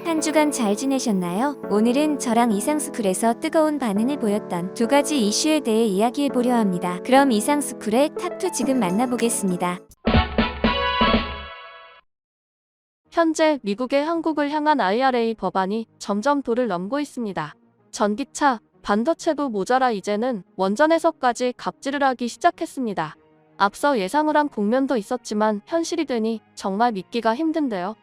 한 주간 잘 지내셨나요? 오늘은 저랑 이상스쿨에서 뜨거운 반응을 보였던 두 가지 이슈에 대해 이야기해 보려 합니다. 그럼 이상스쿨의 탑2 지금 만나보겠습니다. 현재 미국의 한국을 향한 IRA 법안이 점점 도를 넘고 있습니다. 전기차, 반도체도 모자라 이제는 원전에서까지 갑질을 하기 시작했습니다. 앞서 예상을 한 국면도 있었지만 현실이 되니 정말 믿기가 힘든데요.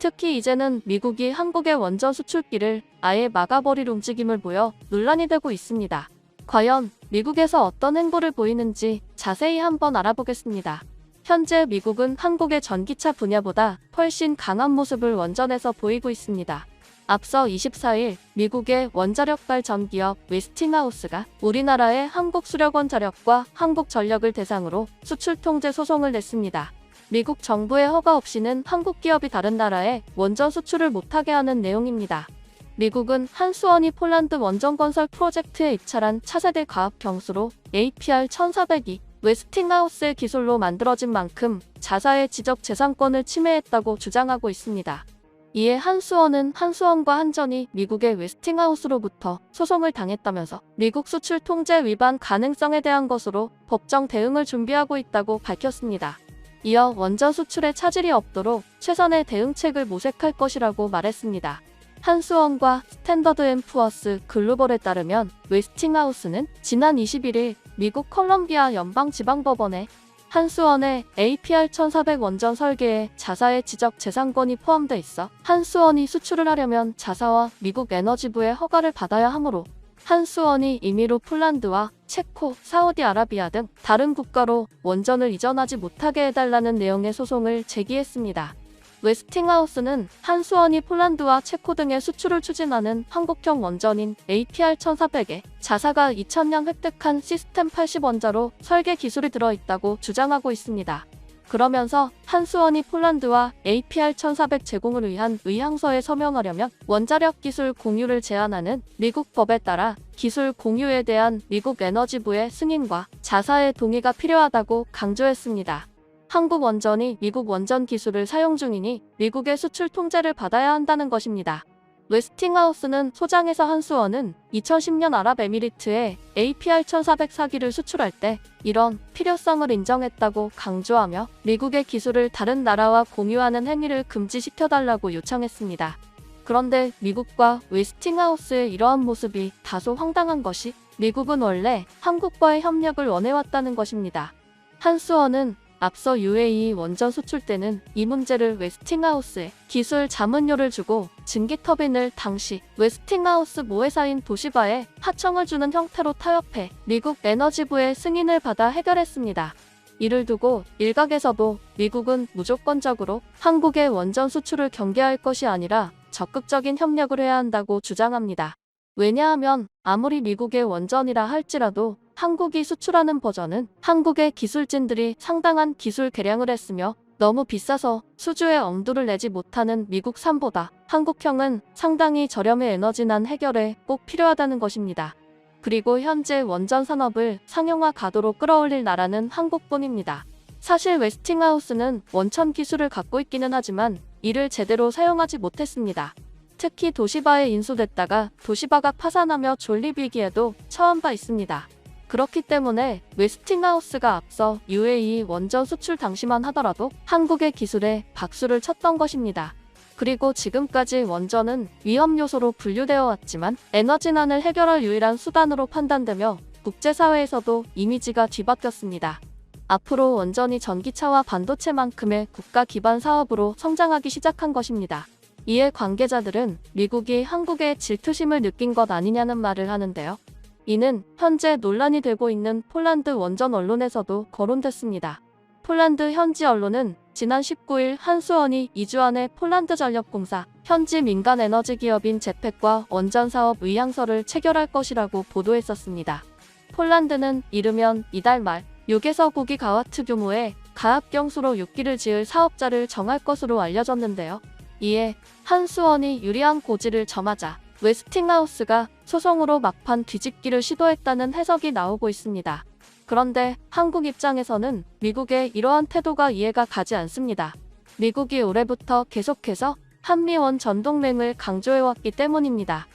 특히 이제는 미국이 한국의 원전 수출기를 아예 막아버릴 움직임을 보여 논란이 되고 있습니다. 과연 미국에서 어떤 행보를 보이는지 자세히 한번 알아보겠습니다. 현재 미국은 한국의 전기차 분야보다 훨씬 강한 모습을 원전에서 보이고 있습니다. 앞서 24일 미국의 원자력 발전 기업 웨스팅하우스가 우리나라의 한국수력원자력과 한국전력을 대상으로 수출 통제 소송을 냈습니다. 미국 정부의 허가 없이는 한국 기업이 다른 나라에 원전 수출을 못하게 하는 내용입니다. 미국은 한수원이 폴란드 원전 건설 프로젝트에 입찰한 차세대 과학 경수로 APR-1400이 웨스팅하우스의 기술로 만들어진 만큼 자사의 지적재산권을 침해했다고 주장하고 있습니다. 이에 한수원은 한수원과 한전이 미국의 웨스팅하우스로부터 소송을 당했다면서 미국 수출 통제 위반 가능성에 대한 것으로 법정 대응을 준비하고 있다고 밝혔습니다. 이어 원전 수출에 차질이 없도록 최선의 대응책을 모색할 것이라고 말했습니다. 한수원과 스탠더드앤푸어스 글로벌에 따르면 웨스팅하우스는 지난 21일 미국 컬럼비아 연방지방법원에 한수원의 APR-1400 원전 설계에 자사의 지적재산권이 포함돼 있어 한수원이 수출을 하려면 자사와 미국 에너지부의 허가를 받아야 하므로 한수원이 임의로 폴란드와 체코, 사우디아라비아 등 다른 국가로 원전을 이전하지 못하게 해달라는 내용의 소송을 제기했습니다. 웨스팅하우스는 한수원이 폴란드와 체코 등의 수출을 추진하는 한국형 원전인 APR-1400에 자사가 2000년 획득한 시스템 80원자로 설계 기술이 들어있다고 주장하고 있습니다. 그러면서 한수원이 폴란드와 APR-1400 제공을 위한 의향서에 서명하려면 원자력 기술 공유를 제한하는 미국 법에 따라 기술 공유에 대한 미국 에너지부의 승인과 자사의 동의가 필요하다고 강조했습니다. 한국 원전이 미국 원전 기술을 사용 중이니 미국의 수출 통제를 받아야 한다는 것입니다. 웨스팅하우스는 소장에서 한수원은 2010년 아랍에미리트에 APR-1400 사기를 수출할 때 이런 필요성을 인정했다고 강조하며 미국의 기술을 다른 나라와 공유하는 행위를 금지시켜달라고 요청했습니다. 그런데 미국과 웨스팅하우스의 이러한 모습이 다소 황당한 것이 미국은 원래 한국과의 협력을 원해왔다는 것입니다. 한수원은 앞서 UAE 원전 수출 때는 이 문제를 웨스팅하우스에 기술 자문료를 주고 증기터빈을 당시 웨스팅하우스 모회사인 도시바에 하청을 주는 형태로 타협해 미국 에너지부의 승인을 받아 해결했습니다. 이를 두고 일각에서도 미국은 무조건적으로 한국의 원전 수출을 경계할 것이 아니라 적극적인 협력을 해야 한다고 주장합니다. 왜냐하면 아무리 미국의 원전이라 할지라도 한국이 수출하는 버전은 한국의 기술진들이 상당한 기술 개량을 했으며 너무 비싸서 수주에 엄두를 내지 못하는 미국산보다 한국형은 상당히 저렴의 에너지난 해결에 꼭 필요하다는 것입니다. 그리고 현재 원전 산업을 상용화 가도로 끌어올릴 나라는 한국뿐입니다. 사실 웨스팅하우스는 원천 기술을 갖고 있기는 하지만 이를 제대로 사용하지 못했습니다. 특히 도시바에 인수됐다가 도시바가 파산하며 존립위기에도 처한 바 있습니다. 그렇기 때문에 웨스팅하우스가 앞서 UAE 원전 수출 당시만 하더라도 한국의 기술에 박수를 쳤던 것입니다. 그리고 지금까지 원전은 위험 요소로 분류되어 왔지만 에너지난을 해결할 유일한 수단으로 판단되며 국제사회에서도 이미지가 뒤바뀌었습니다. 앞으로 원전이 전기차와 반도체만큼의 국가 기반 사업으로 성장하기 시작한 것입니다. 이에 관계자들은 미국이 한국에 질투심을 느낀 것 아니냐는 말을 하는데요. 이는 현재 논란이 되고 있는 폴란드 원전 언론에서도 거론됐습니다. 폴란드 현지 언론은 지난 19일 한수원이 2주 안에 폴란드 전력공사, 현지 민간 에너지 기업인 제펙과 원전 사업 의향서를 체결할 것이라고 보도했었습니다. 폴란드는 이르면 이달 말 6에서 9기 가와트 규모의 가압경수로 6기를 지을 사업자를 정할 것으로 알려졌는데요. 이에 한수원이 유리한 고지를 점하자 웨스팅하우스가 소송으로 막판 뒤집기를 시도했다는 해석이 나오고 있습니다. 그런데 한국 입장에서는 미국의 이러한 태도가 이해가 가지 않습니다. 미국이 올해부터 계속해서 한미 원전동맹을 강조해왔기 때문입니다.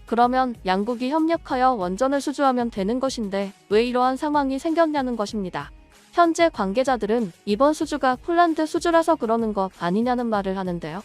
그러면 양국이 협력하여 원전을 수주하면 되는 것인데 왜 이러한 상황이 생겼냐는 것입니다. 현재 관계자들은 이번 수주가 폴란드 수주라서 그러는 것 아니냐는 말을 하는데요.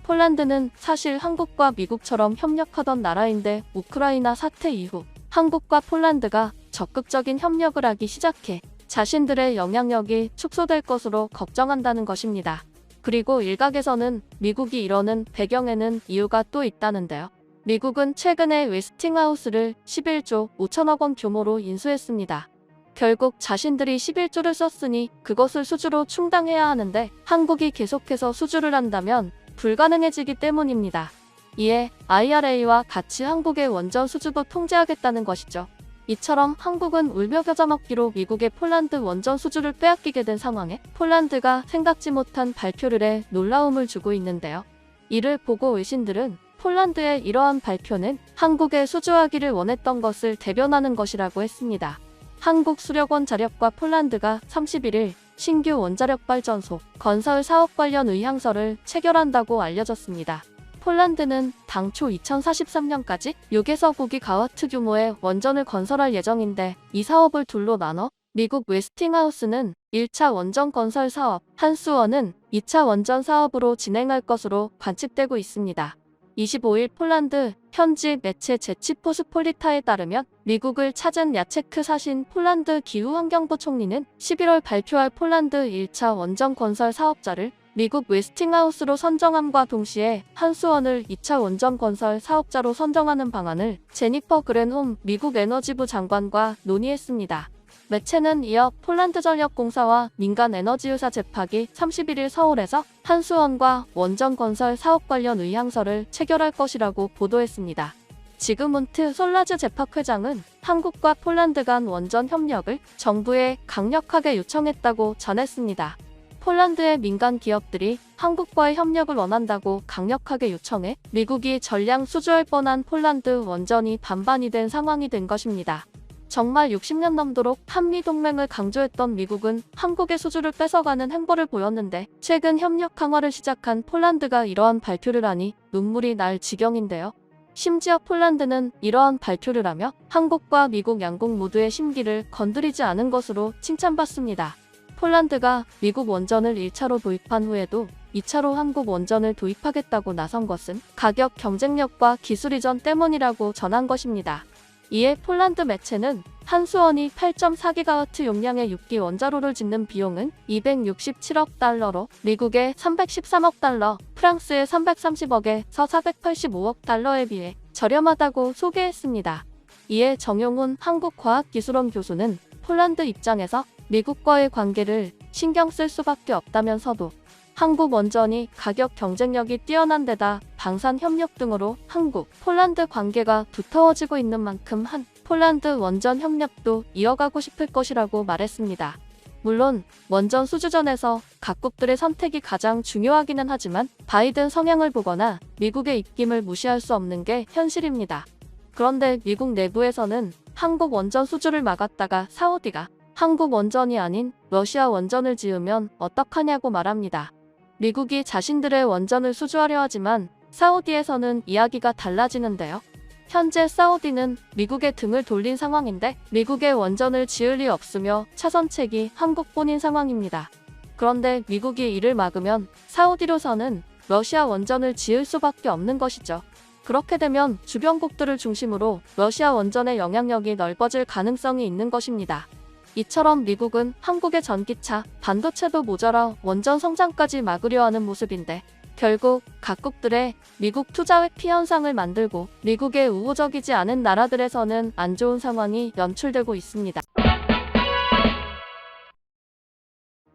폴란드는 사실 한국과 미국처럼 협력하던 나라인데 우크라이나 사태 이후 한국과 폴란드가 적극적인 협력을 하기 시작해 자신들의 영향력이 축소될 것으로 걱정한다는 것입니다. 그리고 일각에서는 미국이 이러는 배경에는 이유가 또 있다는데요. 미국은 최근에 웨스팅하우스를 11조 5천억 원 규모로 인수했습니다. 결국 자신들이 11조를 썼으니 그것을 수주로 충당해야 하는데 한국이 계속해서 수주를 한다면 불가능해지기 때문입니다. 이에 IRA와 같이 한국의 원전 수주도 통제하겠다는 것이죠. 이처럼 한국은 울며 겨자 먹기로 미국의 폴란드 원전 수주를 빼앗기게 된 상황에 폴란드가 생각지 못한 발표를 해 놀라움을 주고 있는데요. 이를 보고 외신들은 폴란드의 이러한 발표는 한국에 수주하기를 원했던 것을 대변하는 것이라고 했습니다. 한국수력원 자력과 폴란드가 31일 신규 원자력 발전소 건설 사업 관련 의향서를 체결한다고 알려졌습니다. 폴란드는 당초 2043년까지 6에서 9기가와트 규모의 원전을 건설할 예정인데 이 사업을 둘로 나눠 미국 웨스팅하우스는 1차 원전 건설 사업, 한수원은 2차 원전 사업으로 진행할 것으로 관측되고 있습니다. 25일 폴란드 현지 매체 제치포스폴리타에 따르면 미국을 찾은 야체크 사신 폴란드 기후환경부 총리는 11월 발표할 폴란드 1차 원전 건설 사업자를 미국 웨스팅하우스로 선정함과 동시에 한수원을 2차 원전 건설 사업자로 선정하는 방안을 제니퍼 그랜홈 미국 에너지부 장관과 논의했습니다. 매체는 이어 폴란드전력공사와 민간에너지회사 제팍이 31일 서울에서 한수원과 원전 건설 사업 관련 의향서를 체결할 것이라고 보도했습니다. 지그문트 솔라즈 제팍 회장은 한국과 폴란드 간 원전 협력을 정부에 강력하게 요청했다고 전했습니다. 폴란드의 민간 기업들이 한국과의 협력을 원한다고 강력하게 요청해 미국이 전량 수주할 뻔한 폴란드 원전이 반반이 된 상황이 된 것입니다. 정말 60년 넘도록 한미동맹을 강조했던 미국은 한국의 수주를 뺏어가는 행보를 보였는데 최근 협력 강화를 시작한 폴란드가 이러한 발표를 하니 눈물이 날 지경인데요. 심지어 폴란드는 이러한 발표를 하며 한국과 미국 양국 모두의 심기를 건드리지 않은 것으로 칭찬받습니다. 폴란드가 미국 원전을 1차로 도입한 후에도 2차로 한국 원전을 도입하겠다고 나선 것은 가격 경쟁력과 기술 이전 때문이라고 전한 것입니다. 이에 폴란드 매체는 한수원이 8.4기가와트 용량의 6기 원자로를 짓는 비용은 267억 달러로 미국의 313억 달러, 프랑스의 330억에서 485억 달러에 비해 저렴하다고 소개했습니다. 이에 정용훈 한국과학기술원 교수는 폴란드 입장에서 미국과의 관계를 신경 쓸 수밖에 없다면서도 한국 원전이 가격 경쟁력이 뛰어난 데다 방산 협력 등으로 한국, 폴란드 관계가 두터워지고 있는 만큼 한 폴란드 원전 협력도 이어가고 싶을 것이라고 말했습니다. 물론 원전 수주전에서 각국들의 선택이 가장 중요하기는 하지만 바이든 성향을 보거나 미국의 입김을 무시할 수 없는 게 현실입니다. 그런데 미국 내부에서는 한국 원전 수주를 막았다가 사우디가 한국 원전이 아닌 러시아 원전을 지으면 어떡하냐고 말합니다. 미국이 자신들의 원전을 수주하려 하지만 사우디에서는 이야기가 달라지는데요. 현재 사우디는 미국의 등을 돌린 상황인데 미국의 원전을 지을 리 없으며 차선책이 한국뿐인 상황입니다. 그런데 미국이 이를 막으면 사우디로서는 러시아 원전을 지을 수밖에 없는 것이죠. 그렇게 되면 주변국들을 중심으로 러시아 원전의 영향력이 넓어질 가능성이 있는 것입니다. 이처럼 미국은 한국의 전기차, 반도체도 모자라 원전 성장까지 막으려 하는 모습인데 결국 각국들의 미국 투자 회피 현상을 만들고 미국에 우호적이지 않은 나라들에서는 안 좋은 상황이 연출되고 있습니다.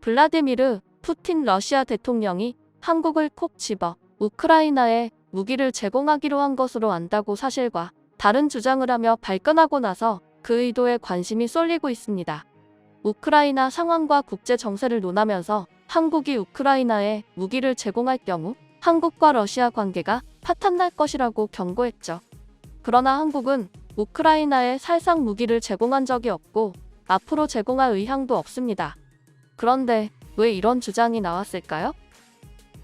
블라디미르 푸틴 러시아 대통령이 한국을 콕 집어 우크라이나에 무기를 제공하기로 한 것으로 안다고 사실과 다른 주장을 하며 발끈하고 나서 그 의도에 관심이 쏠리고 있습니다. 우크라이나 상황과 국제 정세를 논하면서 한국이 우크라이나에 무기를 제공할 경우 한국과 러시아 관계가 파탄날 것이라고 경고했죠. 그러나 한국은 우크라이나에 살상 무기를 제공한 적이 없고 앞으로 제공할 의향도 없습니다. 그런데 왜 이런 주장이 나왔을까요?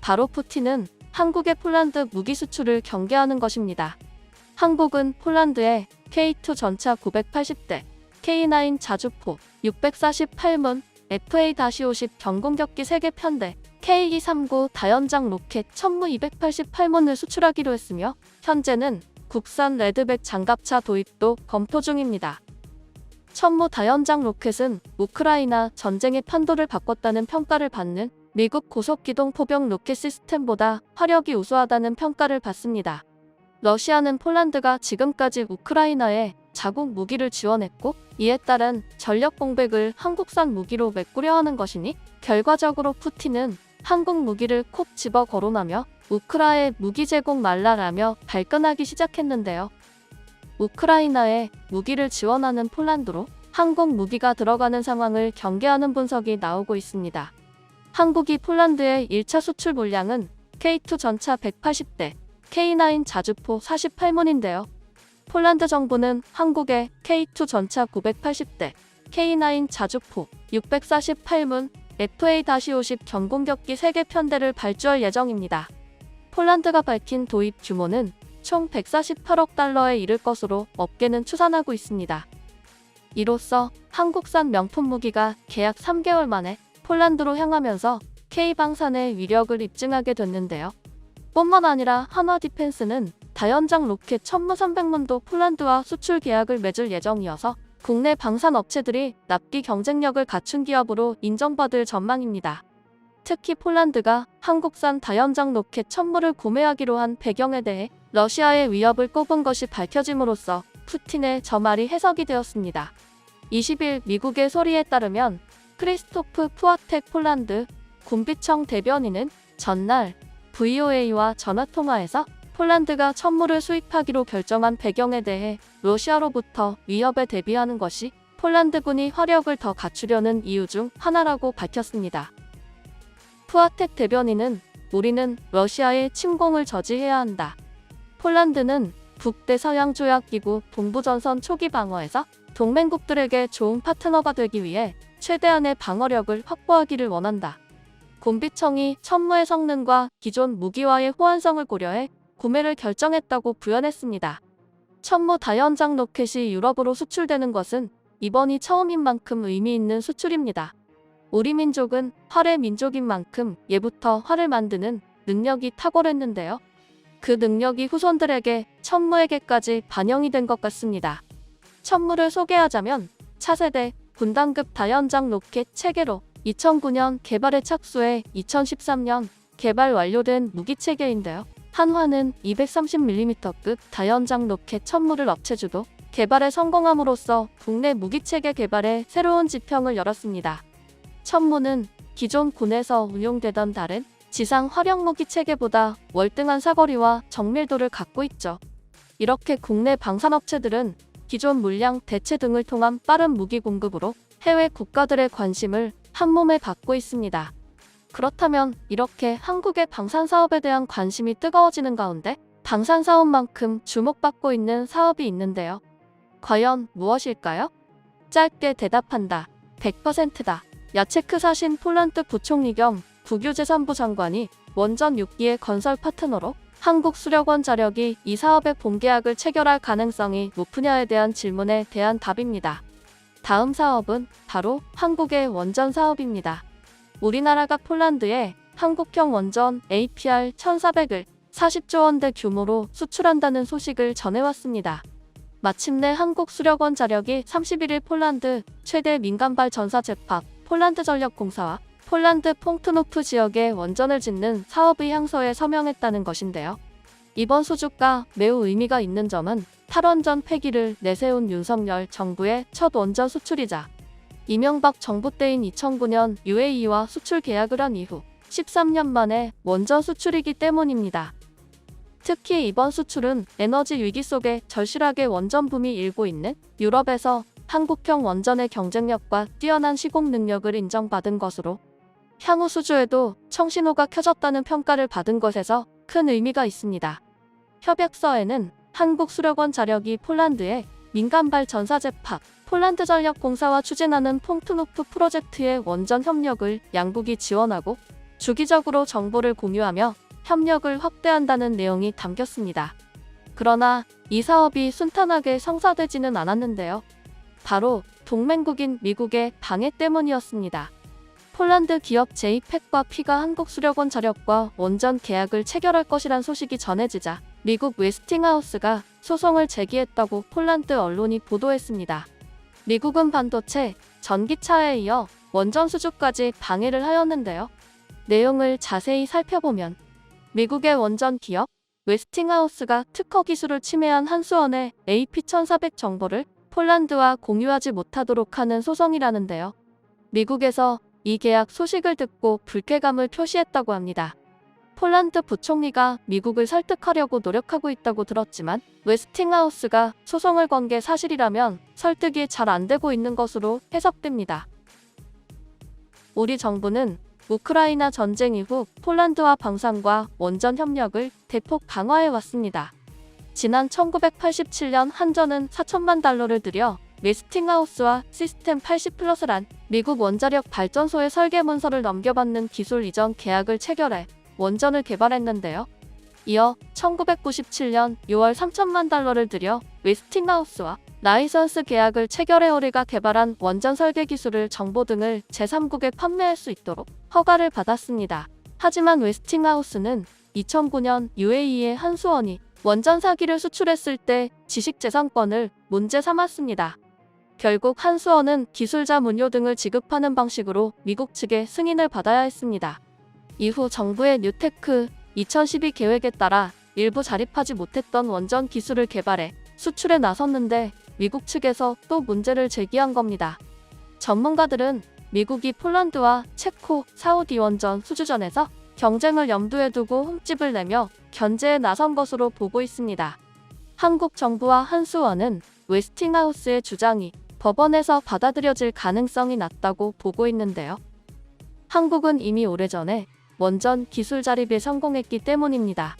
바로 푸틴은 한국의 폴란드 무기 수출을 경계하는 것입니다. 한국은 폴란드에 K2 전차 980대, K9 자주포 648문, FA-50 경공격기 3개 편대, K239 다연장 로켓 천무 288문을 수출하기로 했으며 현재는 국산 레드백 장갑차 도입도 검토 중입니다. 천무 다연장 로켓은 우크라이나 전쟁의 판도를 바꿨다는 평가를 받는 미국 고속기동 포병 로켓 시스템보다 화력이 우수하다는 평가를 받습니다. 러시아는 폴란드가 지금까지 우크라이나에 자국 무기를 지원했고 이에 따른 전력 공백을 한국산 무기로 메꾸려 하는 것이니 결과적으로 푸틴은 한국 무기를 콕 집어 거론하며 우크라에 무기 제공 말라라며 발끈하기 시작했는데요. 우크라이나에 무기를 지원하는 폴란드로 한국 무기가 들어가는 상황을 경계하는 분석이 나오고 있습니다. 한국이 폴란드의 1차 수출 물량은 K2 전차 180대, K9 자주포 48문인데요. 폴란드 정부는 한국에 K2 전차 980대, K9 자주포 648문, FA-50 경공격기 3개 편대를 발주할 예정입니다. 폴란드가 밝힌 도입 규모는 총 148억 달러에 이를 것으로 업계는 추산하고 있습니다. 이로써 한국산 명품 무기가 계약 3개월 만에 폴란드로 향하면서 K방산의 위력을 입증하게 됐는데요. 뿐만 아니라 한화디펜스는 다연장 로켓 1300문도 폴란드와 수출 계약을 맺을 예정이어서 국내 방산 업체들이 납기 경쟁력을 갖춘 기업으로 인정받을 전망입니다. 특히 폴란드가 한국산 다연장 로켓 1000무를 구매하기로 한 배경에 대해 러시아의 위협을 꼽은 것이 밝혀짐으로써 푸틴의 저 말이 해석이 되었습니다. 20일 미국의 소리에 따르면 크리스토프 푸아텍 폴란드 군비청 대변인은 전날 VOA와 전화통화에서 폴란드가 천무를 수입하기로 결정한 배경에 대해 러시아로부터 위협에 대비하는 것이 폴란드군이 화력을 더 갖추려는 이유 중 하나라고 밝혔습니다. 푸아텍 대변인은 우리는 러시아의 침공을 저지해야 한다. 폴란드는 북대서양조약기구 동부전선 초기 방어에서 동맹국들에게 좋은 파트너가 되기 위해 최대한의 방어력을 확보하기를 원한다. 군비청이 천무의 성능과 기존 무기와의 호환성을 고려해 구매를 결정했다고 부연했습니다. 천무 다연장 로켓이 유럽으로 수출되는 것은 이번이 처음인 만큼 의미 있는 수출입니다. 우리 민족은 활의 민족인 만큼 예부터 활을 만드는 능력이 탁월했는데요. 그 능력이 후손들에게 천무에게까지 반영이 된 것 같습니다. 천무를 소개하자면 차세대 분단급 다연장 로켓 체계로 2009년 개발에 착수해 2013년 개발 완료된 무기체계인데요. 한화는 230mm급 다연장 로켓 천무를 업체주도 개발에 성공함으로써 국내 무기체계 개발에 새로운 지평을 열었습니다. 천무는 기존 군에서 운용되던 다른 지상 활용무기 체계보다 월등한 사거리와 정밀도를 갖고 있죠. 이렇게 국내 방산업체들은 기존 물량 대체 등을 통한 빠른 무기 공급으로 해외 국가들의 관심을 한몸에 받고 있습니다. 그렇다면 이렇게 한국의 방산 사업에 대한 관심이 뜨거워지는 가운데 방산 사업만큼 주목받고 있는 사업이 있는데요. 과연 무엇일까요? 짧게 대답한다. 100%다. 야체크 사신 폴란드 부총리 겸 국유재산부 장관이 원전 6기의 건설 파트너로 한국 수력원 자력이 이 사업의 본계약을 체결할 가능성이 높으냐에 대한 질문에 대한 답입니다. 다음 사업은 바로 한국의 원전 사업입니다. 우리나라가 폴란드에 한국형 원전 APR 1400을 40조 원대 규모로 수출한다는 소식을 전해왔습니다. 마침내 한국수력원 자력이 31일 폴란드 최대 민간발 전사 제팍 폴란드전력공사와 폴란드 퐁트노프 지역에 원전을 짓는 사업의 향서에 서명했다는 것인데요. 이번 수주가 매우 의미가 있는 점은 탈원전 폐기를 내세운 윤석열 정부의 첫 원전 수출이자 이명박 정부 때인 2009년 UAE와 수출 계약을 한 이후 13년 만에 원전 수출이기 때문입니다. 특히 이번 수출은 에너지 위기 속에 절실하게 원전 붐이 일고 있는 유럽에서 한국형 원전의 경쟁력과 뛰어난 시공 능력을 인정받은 것으로 향후 수주에도 청신호가 켜졌다는 평가를 받은 것에서 큰 의미가 있습니다. 협약서에는 한국수력원 자력이 폴란드의 민간발 전사 제팍 폴란드전력공사와 추진하는 퐁트노프 프로젝트의 원전 협력을 양국이 지원하고 주기적으로 정보를 공유하며 협력을 확대한다는 내용이 담겼습니다. 그러나 이 사업이 순탄하게 성사되지는 않았는데요. 바로 동맹국인 미국의 방해 때문이었습니다. 폴란드 기업 제이팩과 피가 한국수력원 자력과 원전 계약을 체결할 것이란 소식이 전해지자 미국 웨스팅하우스가 소송을 제기했다고 폴란드 언론이 보도했습니다. 미국은 반도체, 전기차에 이어 원전 수주까지 방해를 하였는데요. 내용을 자세히 살펴보면 미국의 원전 기업 웨스팅하우스가 특허 기술을 침해한 한수원의 AP1400 정보를 폴란드와 공유하지 못하도록 하는 소송이라는데요. 미국에서 이 계약 소식을 듣고 불쾌감을 표시했다고 합니다. 폴란드 부총리가 미국을 설득하려고 노력하고 있다고 들었지만 웨스팅하우스가 소송을 건 게 사실이라면 설득이 잘 안 되고 있는 것으로 해석됩니다. 우리 정부는 우크라이나 전쟁 이후 폴란드와 방산과 원전 협력을 대폭 강화해 왔습니다. 지난 1987년 한전은 4천만 달러를 들여 웨스팅하우스와 시스템 80플러스란 미국 원자력 발전소의 설계 문서를 넘겨받는 기술 이전 계약을 체결해 원전을 개발했는데요. 이어 1997년 6월 3천만 달러를 들여 웨스팅하우스와 라이선스 계약을 체결해 우리가 개발한 원전 설계 기술을 정보 등을 제3국에 판매할 수 있도록 허가를 받았습니다. 하지만 웨스팅하우스는 2009년 UAE의 한수원이 원전 사기를 수출했을 때 지식재산권을 문제 삼았습니다. 결국 한수원은 기술자 문료 등을 지급하는 방식으로 미국 측의 승인을 받아야 했습니다. 이후 정부의 뉴테크 2012 계획에 따라 일부 자립하지 못했던 원전 기술을 개발해 수출에 나섰는데 미국 측에서 또 문제를 제기한 겁니다. 전문가들은 미국이 폴란드와 체코, 사우디 원전 수주전에서 경쟁을 염두에 두고 흠집을 내며 견제에 나선 것으로 보고 있습니다. 한국 정부와 한수원은 웨스팅하우스의 주장이 법원에서 받아들여질 가능성이 낮다고 보고 있는데요. 한국은 이미 오래전에 원전 기술 자립에 성공했기 때문입니다.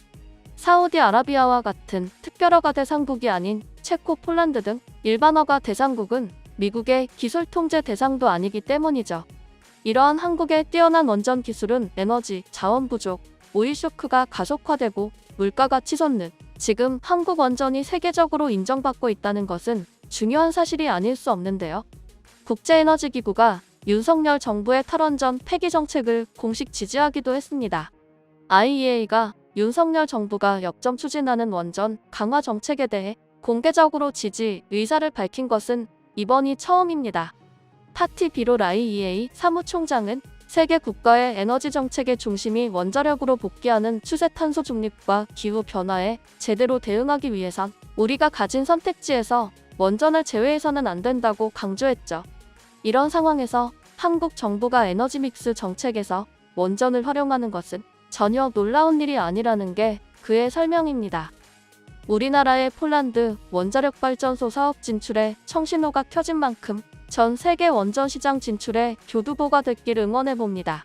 사우디아라비아와 같은 특별허가 대상국이 아닌 체코, 폴란드 등 일반허가 대상국은 미국의 기술 통제 대상도 아니기 때문이죠. 이러한 한국의 뛰어난 원전 기술은 에너지, 자원 부족, 오일 쇼크가 가속화되고 물가가 치솟는 지금 한국 원전이 세계적으로 인정받고 있다는 것은 중요한 사실이 아닐 수 없는데요. 국제에너지기구가 윤석열 정부의 탈원전 폐기 정책을 공식 지지하기도 했습니다. IEA가 윤석열 정부가 역점 추진하는 원전 강화 정책에 대해 공개적으로 지지 의사를 밝힌 것은 이번이 처음입니다. 파티 비롤 IEA 사무총장은 세계 국가의 에너지 정책의 중심이 원자력으로 복귀하는 추세 탄소 중립과 기후 변화에 제대로 대응하기 위해선 우리가 가진 선택지에서 원전을 제외해서는 안 된다고 강조했죠. 이런 상황에서 한국 정부가 에너지 믹스 정책에서 원전을 활용하는 것은 전혀 놀라운 일이 아니라는 게 그의 설명입니다. 우리나라의 폴란드 원자력 발전소 사업 진출에 청신호가 켜진 만큼 전 세계 원전 시장 진출에 교두보가 됐길 응원해봅니다.